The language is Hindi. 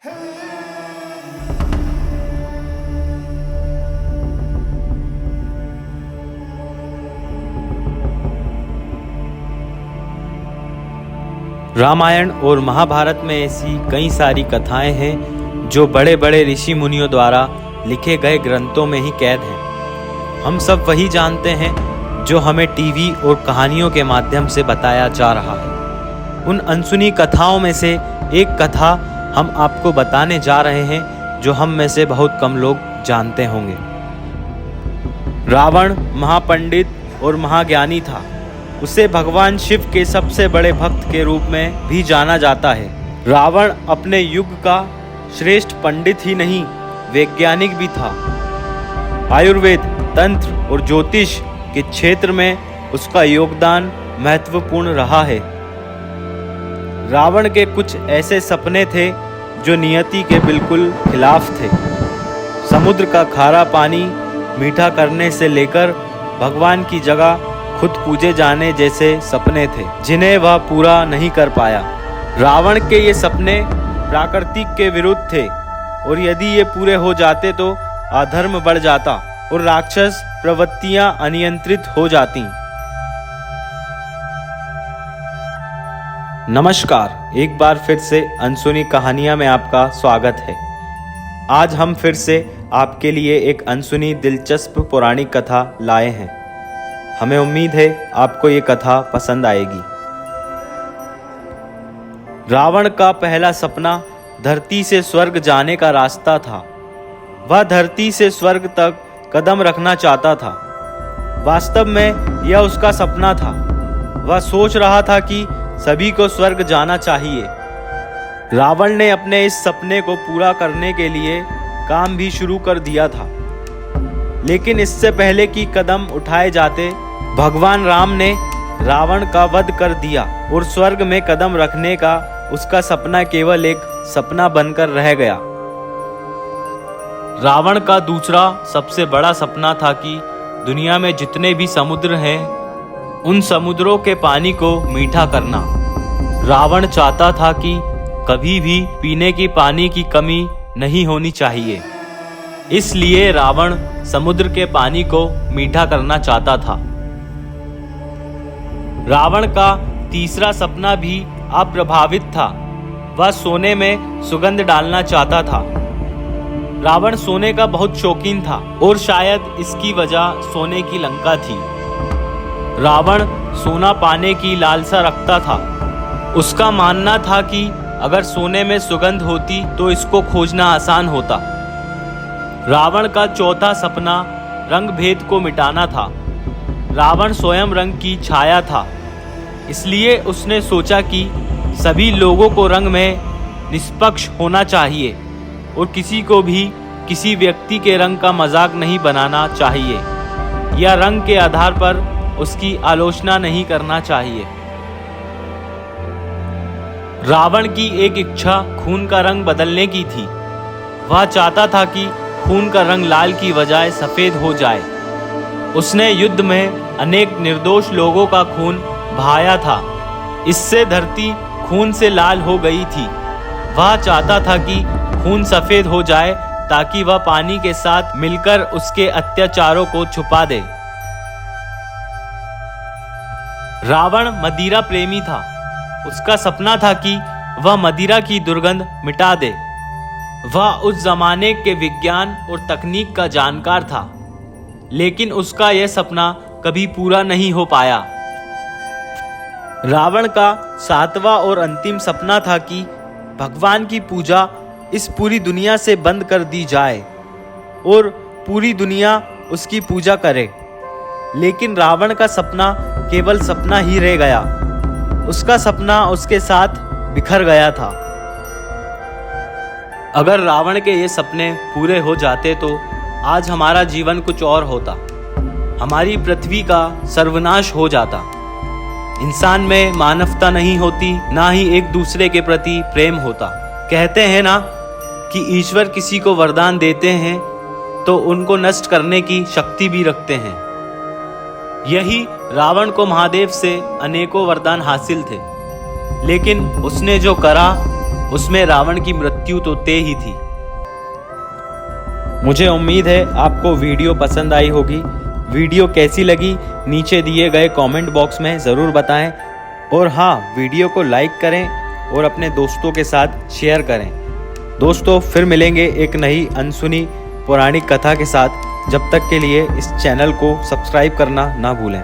रामायण और महाभारत में ऐसी कई सारी कथाएं हैं जो बड़े बड़े ऋषि मुनियों द्वारा लिखे गए ग्रंथों में ही कैद हैं। हम सब वही जानते हैं जो हमें टीवी और कहानियों के माध्यम से बताया जा रहा है। उन अनसुनी कथाओं में से एक कथा हम आपको बताने जा रहे हैं जो हम में से बहुत कम लोग जानते होंगे। रावण महापंडित और महाज्ञानी था। उसे भगवान शिव के सबसे बड़े भक्त के रूप में भी जाना जाता है। रावण अपने युग का श्रेष्ठ पंडित ही नहीं, वैज्ञानिक भी था। आयुर्वेद, तंत्र और ज्योतिष के क्षेत्र में उसका योगदान महत्वपूर्ण रहा है। रावण के कुछ ऐसे सपने थे जो नियति के बिल्कुल खिलाफ थे। समुद्र का खारा पानी मीठा करने से लेकर भगवान की जगह खुद पूजे जाने जैसे सपने थे जिन्हें वह पूरा नहीं कर पाया। रावण के ये सपने प्राकृतिक के विरुद्ध थे और यदि ये पूरे हो जाते तो अधर्म बढ़ जाता और राक्षस प्रवृत्तियां अनियंत्रित हो जाती। नमस्कार, एक बार फिर से अनसुनी कहानियां में आपका स्वागत है। आज हम फिर से आपके लिए एक अनसुनी दिलचस्प पौराणिक कथा लाए हैं। हमें उम्मीद है आपको ये कथा पसंद आएगी। रावण का पहला सपना धरती से स्वर्ग जाने का रास्ता था। वह धरती से स्वर्ग तक कदम रखना चाहता था। वास्तव में यह उसका सपना था। वह सोच रहा था कि सभी को स्वर्ग जाना चाहिए। रावण ने अपने इस सपने को पूरा करने के लिए काम भी शुरू कर दिया था, लेकिन इससे पहले कि कदम उठाए जाते भगवान राम ने रावण का वध कर दिया और स्वर्ग में कदम रखने का उसका सपना केवल एक सपना बनकर रह गया। रावण का दूसरा सबसे बड़ा सपना था कि दुनिया में जितने भी समुद्र हैं उन समुद्रों के पानी को मीठा करना। रावण चाहता था कि कभी भी पीने की पानी की कमी नहीं होनी चाहिए। इसलिए रावण समुद्र के पानी को मीठा करना चाहता था। रावण का तीसरा सपना भी अप्रभावित था। वह सोने में सुगंध डालना चाहता था। रावण सोने का बहुत शौकीन था और शायद इसकी वजह सोने की लंका थी। रावण सोना पाने की लालसा रखता था। उसका मानना था कि अगर सोने में सुगंध होती तो इसको खोजना आसान होता। रावण का चौथा सपना रंग भेद को मिटाना था। रावण स्वयं रंग की छाया था, इसलिए उसने सोचा कि सभी लोगों को रंग में निष्पक्ष होना चाहिए और किसी को भी किसी व्यक्ति के रंग का मजाक नहीं बनाना चाहिए या रंग के आधार पर उसकी आलोचना नहीं करना चाहिए। रावण की एक इच्छा खून का रंग बदलने की थी। वह चाहता था कि खून का रंग लाल की बजाय सफेद हो जाए। उसने युद्ध में अनेक निर्दोष लोगों का खून बहाया था। इससे धरती खून से लाल हो गई थी। वह चाहता था कि खून सफेद हो जाए ताकि वह पानी के साथ मिलकर उसके अत्याचारों को छुपा दे। रावण मदिरा प्रेमी था। उसका सपना था कि वह मदिरा की दुर्गंध मिटा दे। वह उस जमाने के विज्ञान और तकनीक का जानकार था, लेकिन उसका यह सपना कभी पूरा नहीं हो पाया। रावण का सातवां और अंतिम सपना था कि भगवान की पूजा इस पूरी दुनिया से बंद कर दी जाए और पूरी दुनिया उसकी पूजा करे। लेकिन रावण का सपना केवल सपना ही रह गया। उसका सपना उसके साथ बिखर गया था। अगर रावण के ये सपने पूरे हो जाते तो आज हमारा जीवन कुछ और होता। हमारी पृथ्वी का सर्वनाश हो जाता। इंसान में मानवता नहीं होती, ना ही एक दूसरे के प्रति प्रेम होता। कहते हैं ना कि ईश्वर किसी को वरदान देते हैं तो उनको नष्ट करने की शक्ति भी रखते हैं। यही रावण को महादेव से अनेकों वरदान हासिल थे, लेकिन उसने जो करा उसमें रावण की मृत्यु तो तय ही थी। मुझे उम्मीद है आपको वीडियो पसंद आई होगी। वीडियो कैसी लगी नीचे दिए गए कमेंट बॉक्स में ज़रूर बताएं और हाँ, वीडियो को लाइक करें और अपने दोस्तों के साथ शेयर करें। दोस्तों फिर मिलेंगे एक नई अनसुनी पौराणिक कथा के साथ। जब तक के लिए इस चैनल को सब्सक्राइब करना ना भूलें।